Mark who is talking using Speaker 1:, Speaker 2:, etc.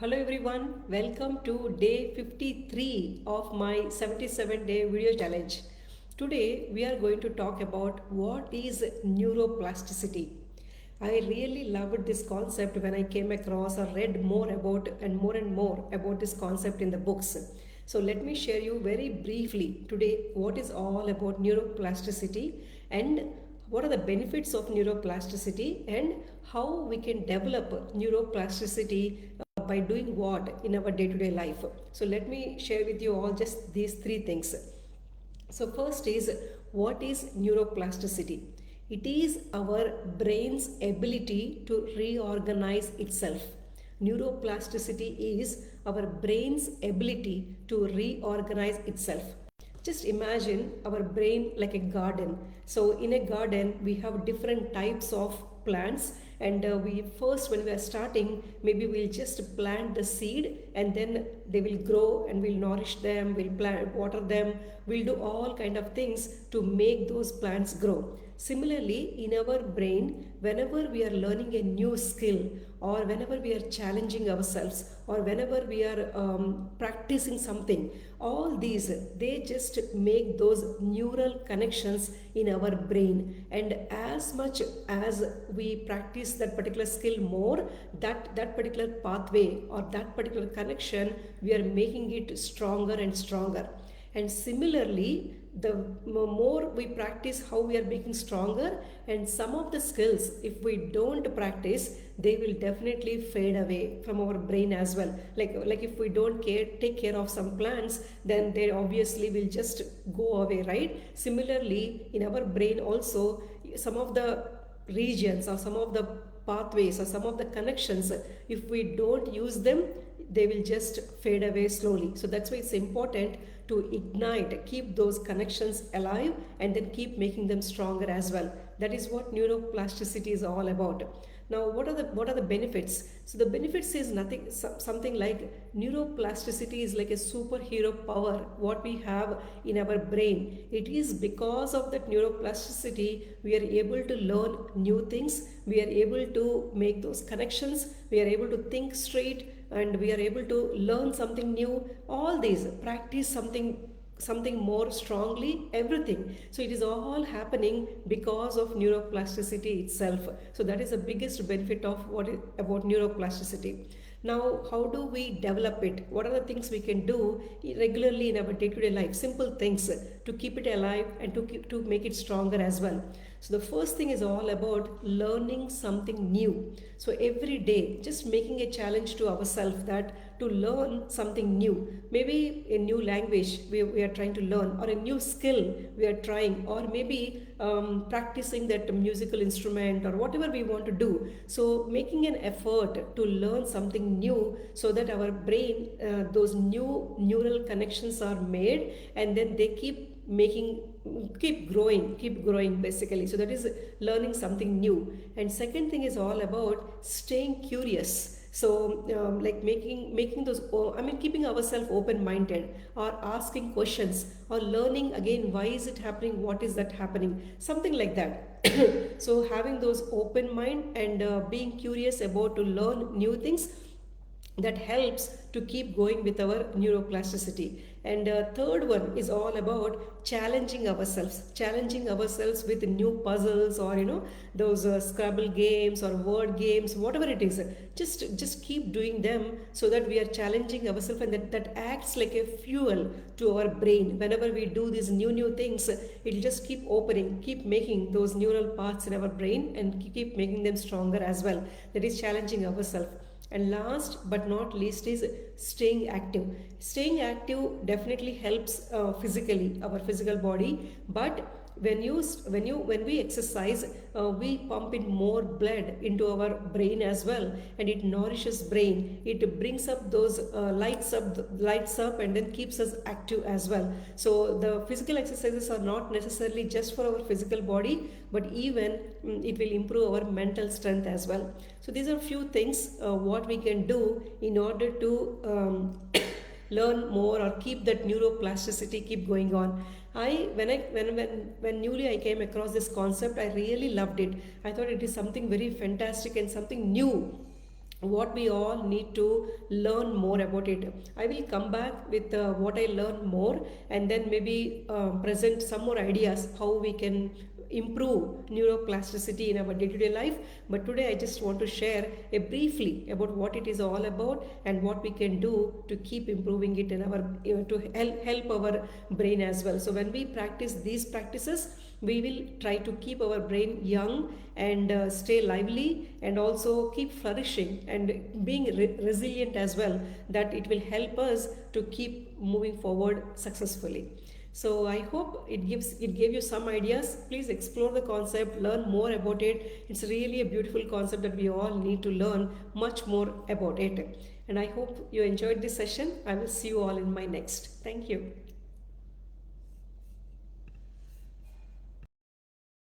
Speaker 1: Hello everyone, welcome to day 53 of my 77-day video challenge. Today we are going to talk about what is neuroplasticity. I really loved this concept when I came across or read more about and more about this concept in the books. So let me share you very briefly today what is all about neuroplasticity and what are the benefits of neuroplasticity and how we can develop neuroplasticity by doing what in our day-to-day life. So let me share with you all just these three things. So first is, what is neuroplasticity? It is our brain's ability to reorganize itself. Neuroplasticity is our brain's ability to reorganize itself. Just imagine our brain like a garden. So in a garden we have different types of plants, and we first, when we are starting, maybe we'll just plant the seed and then they will grow and we'll nourish them, we'll plant, water them, we'll do all kind of things to make those plants grow. Similarly, in our brain, whenever we are learning a new skill, or whenever we are challenging ourselves, or whenever we are practicing something, all these, they just make those neural connections in our brain. And as much as we practice that particular skill more, that particular pathway or that particular connection, we are making it stronger and stronger. And similarly, the more we practice, how we are making stronger. And some of the skills, if we don't practice, they will definitely fade away from our brain as well. Like if we don't take care of some plants, then they obviously will just go away, right? Similarly, in our brain also, some of the regions or some of the pathways or some of the connections, if we don't use them, they will just fade away slowly. So that's why it's important to ignite, keep those connections alive, and then keep making them stronger as well. That is what neuroplasticity is all about. Now, what are the benefits? So the benefits is something like neuroplasticity is like a superhero power what we have in our brain. It is because of that neuroplasticity we are able to learn new things, we are able to make those connections, we are able to think straight, and we are able to learn something new. All these, practice something more strongly, everything. So it is all happening because of neuroplasticity itself. So that is the biggest benefit of about neuroplasticity. Now, how do we develop it? What are the things we can do regularly in our day-to-day life? Simple things to keep it alive and to make it stronger as well. So the first thing is all about learning something new. So every day, just making a challenge to ourselves that to learn something new. Maybe a new language we are trying to learn, or a new skill we are trying, or maybe practicing that musical instrument, or whatever we want to do. So making an effort to learn something new, so that our brain, those new neural connections are made, and then they keep growing basically. So that is learning something new. And second thing is all about staying curious. So like making those, keeping ourselves open minded, or asking questions, or learning again, why is it happening, what is that happening, something like that. So having those open mind and being curious about to learn new things, that helps to keep going with our neuroplasticity. And third one is all about challenging ourselves with new puzzles, or those Scrabble games or word games, whatever it is. Just keep doing them, so that we are challenging ourselves, and that acts like a fuel to our brain. Whenever we do these new things, it'll just keep opening, keep making those neural paths in our brain, and keep making them stronger as well. That is challenging ourselves. And last but not least is staying active. Staying active definitely helps physically, our physical body. But when we exercise, we pump in more blood into our brain as well, and it nourishes brain. It brings up those lights up, and then keeps us active as well. So the physical exercises are not necessarily just for our physical body, but even it will improve our mental strength as well. So these are few things what we can do in order to learn more, or keep that neuroplasticity keep going on. When newly I came across this concept, I really loved it. I thought it is something very fantastic and something new what we all need to learn more about it. I will come back with what I learned more, and then maybe present some more ideas how we can improve neuroplasticity in our day-to-day life. But today I just want to share a briefly about what it is all about and what we can do to keep improving it in our to help our brain as well. So when we practice these practices, we will try to keep our brain young and stay lively, and also keep flourishing and being resilient as well, that it will help us to keep moving forward successfully. So I hope it gave you some ideas. Please explore the concept, learn more about it. It's really a beautiful concept that we all need to learn much more about it. And I hope you enjoyed this session. I will see you all in my next. Thank you.